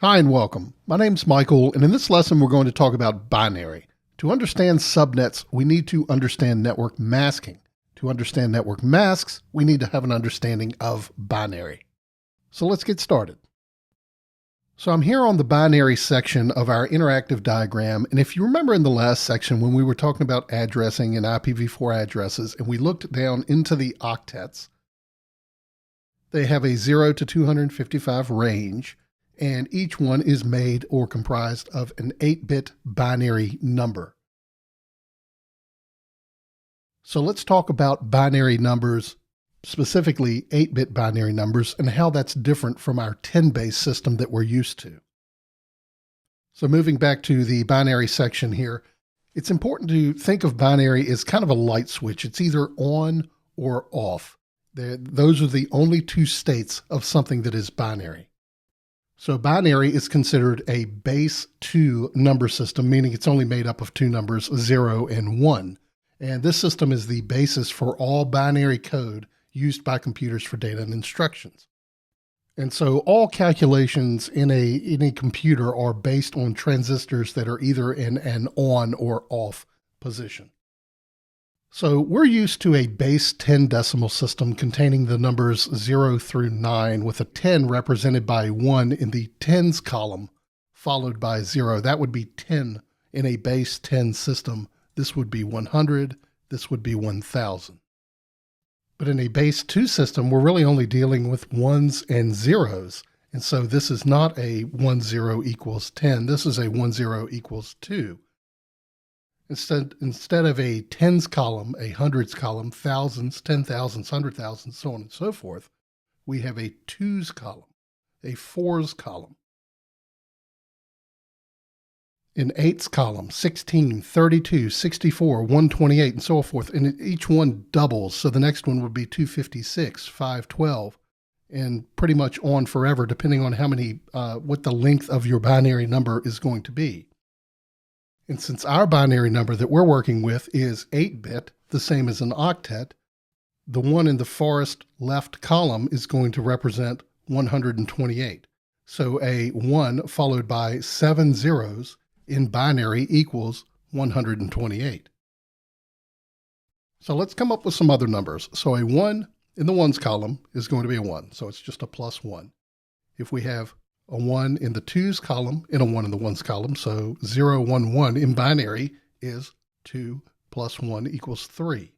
Hi and welcome. My name's Michael, and in this lesson we're going to talk about binary. To understand subnets, we need to understand network masking. To understand network masks, we need to have an understanding of binary. So let's get started. So I'm here on the binary section of our interactive diagram, and if you remember in the last section when we were talking about addressing and IPv4 addresses, and we looked down into the octets, they have a 0 to 255 range, and each one is made or comprised of an 8-bit binary number. So let's talk about binary numbers, specifically 8-bit binary numbers, and how that's different from our 10-base system that we're used to. So moving back to the binary section here, it's important to think of binary as kind of a light switch. It's either on or off. Those are the only two states of something that is binary. So binary is considered a base 2 number system, meaning it's only made up of two numbers, 0 and 1. And this system is the basis for all binary code used by computers for data and instructions. And so all calculations in a computer are based on transistors that are either in an on or off position. So we're used to a base 10 decimal system containing the numbers 0 through 9 with a 10 represented by 1 in the tens column followed by 0. That would be 10 in a base 10 system. This would be 100. This would be 1000. But in a base 2 system, we're really only dealing with ones and zeros. And so this is not a 10 equals 10. This is a 10 equals 2. Instead of a tens column, a hundreds column, thousands, 10,000s, 100,000, so on and so forth, we have a twos column, a fours column. An eights column, 16, 32, 64, 128, and so forth. And each one doubles, so the next one would be 256, 512, and pretty much on forever, depending on how many, what the length of your binary number is going to be. And since our binary number that we're working with is 8-bit, the same as an octet, the one in the farthest left column is going to represent 128. So a 1 followed by 7 zeros in binary equals 128. So let's come up with some other numbers. So a 1 in the ones column is going to be a 1, so it's just a plus 1. If we have a 1 in the twos column and a 1 in the ones column. So 0, 1, 1 in binary is 2 plus 1 equals 3.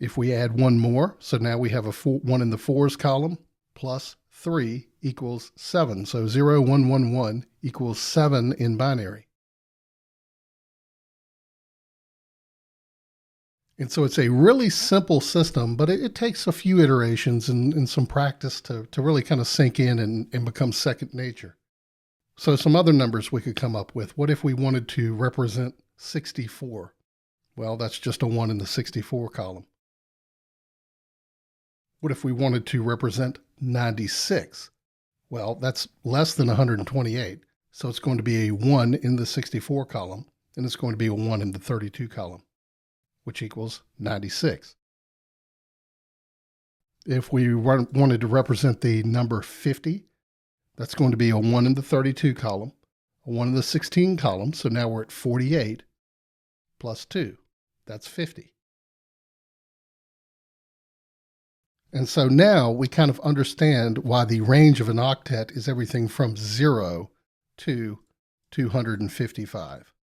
If we add one more, so now we have a 1 in the fours column plus 3 equals 7. So 0, 1, 1, 1 equals 7 in binary. And so it's a really simple system, but it takes a few iterations and some practice to really kind of sink in and become second nature. So some other numbers we could come up with. What if we wanted to represent 64? Well, that's just a 1 in the 64 column. What if we wanted to represent 96? Well, that's less than 128, so it's going to be a 1 in the 64 column, and it's going to be a 1 in the 32 column, which equals 96. If we wanted to represent the number 50, that's going to be a 1 in the 32 column, a 1 in the 16 column, so now we're at 48 plus 2. That's 50. And so now we kind of understand why the range of an octet is everything from 0 to 255.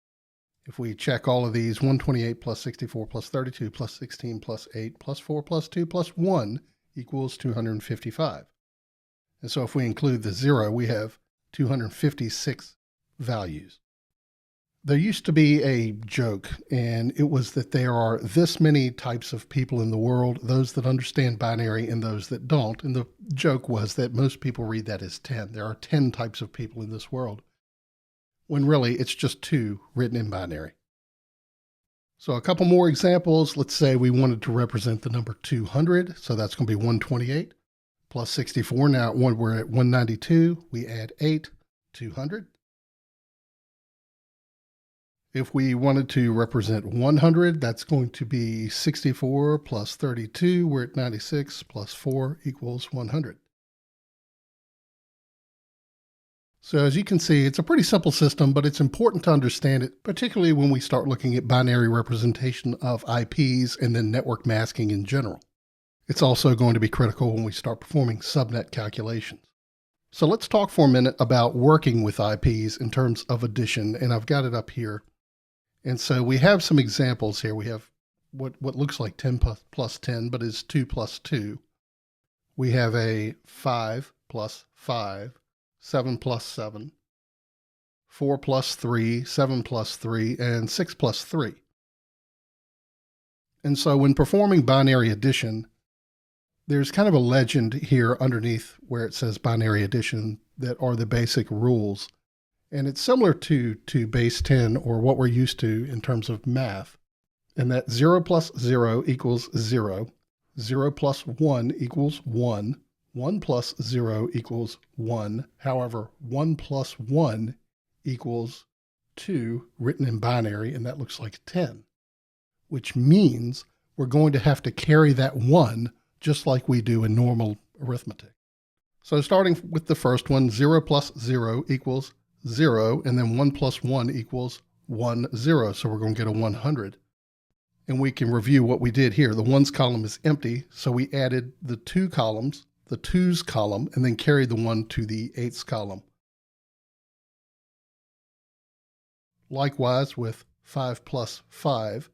If we check all of these, 128 plus 64 plus 32 plus 16 plus 8 plus 4 plus 2 plus 1 equals 255. And so if we include the 0, we have 256 values. There used to be a joke, and it was that there are this many types of people in the world, those that understand binary and those that don't. And the joke was that most people read that as 10. There are 10 types of people in this world, when really it's just 2 written in binary. So a couple more examples. Let's say we wanted to represent the number 200. So that's going to be 128 plus 64. Now we're at 192. We add 8, 200. If we wanted to represent 100, that's going to be 64 plus 32. We're at 96 plus 4 equals 100. So as you can see, it's a pretty simple system, but it's important to understand it, particularly when we start looking at binary representation of IPs and then network masking in general. It's also going to be critical when we start performing subnet calculations. So let's talk for a minute about working with IPs in terms of addition, and I've got it up here. And so we have some examples here. We have what looks like 10 plus 10, but is 2 plus 2. We have a 5 plus 5. 7 plus 7, 4 plus 3, 7 plus 3, and 6 plus 3. And so when performing binary addition, there's kind of a legend here underneath where it says binary addition that are the basic rules. And it's similar to base 10 or what we're used to in terms of math. And that 0 plus 0 equals 0, 0 plus 1 equals 1, 1 plus 0 equals 1. However, 1 plus 1 equals 2 written in binary, and that looks like 10, which means we're going to have to carry that 1 just like we do in normal arithmetic. So starting with the first one, 0 plus 0 equals 0, and then 1 plus 1 equals 1, 0. So we're going to get a 100. And we can review what we did here. The ones column is empty, so we added the 2 columns, the 2's column, and then carry the 1 to the 8's column. Likewise with 5 plus 5,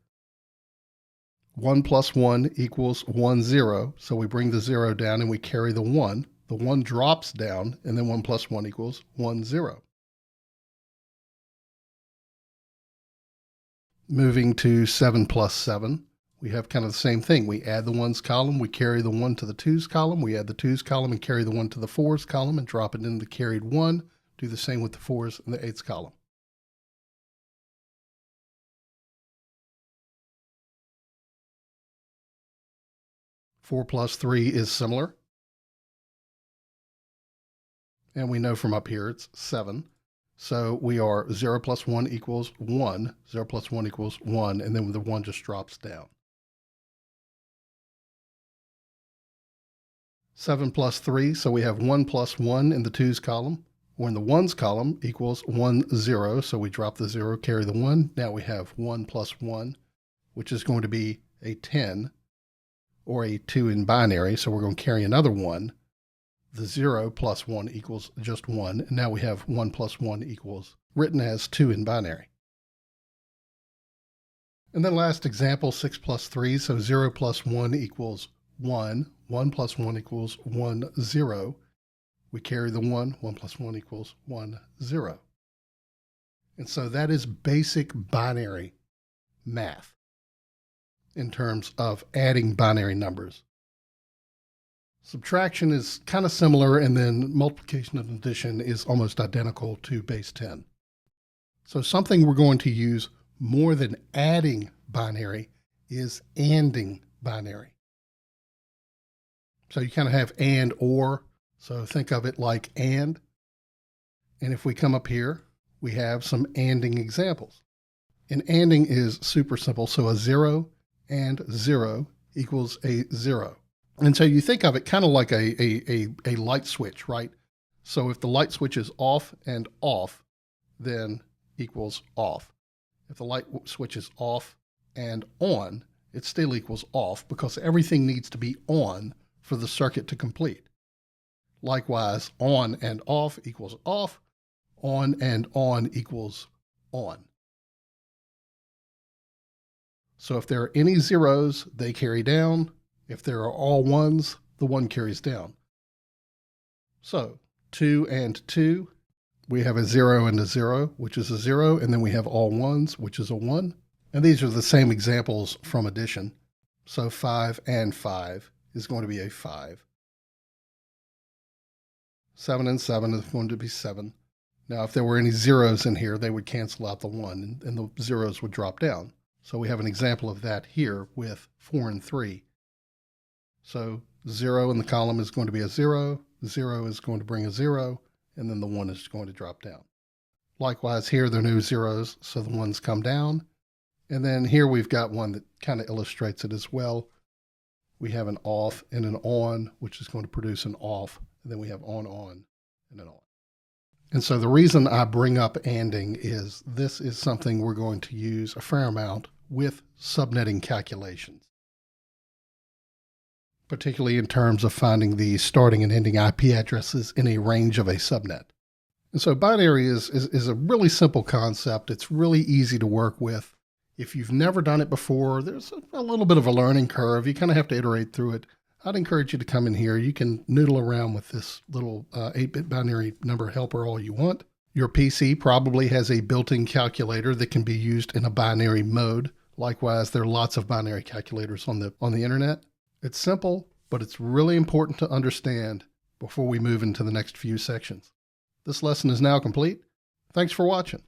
1 plus 1 equals 1, 0. So we bring the 0 down and we carry the 1. The 1 drops down, and then 1 plus 1 equals 1, 0. Moving to 7 plus 7. We have kind of the same thing. We add the 1's column, we carry the 1 to the 2's column, we add the 2's column and carry the 1 to the 4's column and drop it into the carried 1. Do the same with the 4's and the 8's column. Four plus 3 is similar. And we know from up here it's 7. So we are 0 plus 1 equals 1, 0 plus 1 equals 1, and then the 1 just drops down. 7 plus 3, so we have 1 plus 1 in the 2's column, or in the 1's column equals 1, 0, so we drop the 0, carry the 1. Now we have 1 plus 1, which is going to be a 10, or a 2 in binary, so we're going to carry another 1. The 0 plus 1 equals just 1, and now we have 1 plus 1 equals, written as 2 in binary. And then last example, 6 plus 3, so 0 plus 1 equals 1, 1 plus 1 equals 1, 0. We carry the 1, 1 plus 1 equals 1, 0. And so that is basic binary math in terms of adding binary numbers. Subtraction is kind of similar, and then multiplication and addition is almost identical to base 10. So something we're going to use more than adding binary is anding binary. So you kind of have and or, so think of it like and. And if we come up here, we have some anding examples. And anding is super simple. So a 0 and 0 equals a 0. And so you think of it kind of like a light switch, right? So if the light switch is off and off, then equals off. If the light switch is off and on, it still equals off because everything needs to be on for the circuit to complete. Likewise, on and off equals off, on and on equals on. So if there are any zeros, they carry down. If there are all ones, the 1 carries down. So 2 and 2, we have a 0 and a 0, which is a 0, and then we have all ones, which is a 1. And these are the same examples from addition. So 5 and 5 is going to be a 5. 7 and 7 is going to be 7. Now, if there were any zeros in here, they would cancel out the 1, and the zeros would drop down. So we have an example of that here with 4 and 3. So 0 in the column is going to be a 0, 0 is going to bring a 0, and then the 1 is going to drop down. Likewise here, there are no zeros, so the 1s come down. And then here we've got one that kind of illustrates it as well. We have an off and an on, which is going to produce an off, and then we have on, and an on. And so the reason I bring up ANDing is this is something we're going to use a fair amount with subnetting calculations, particularly in terms of finding the starting and ending IP addresses in a range of a subnet. And so binary is a really simple concept. It's really easy to work with. If you've never done it before, there's a little bit of a learning curve. You kind of have to iterate through it. I'd encourage you to come in here. You can noodle around with this little 8-bit binary number helper all you want. Your PC probably has a built-in calculator that can be used in a binary mode. Likewise, there are lots of binary calculators on the internet. It's simple, but it's really important to understand before we move into the next few sections. This lesson is now complete. Thanks for watching.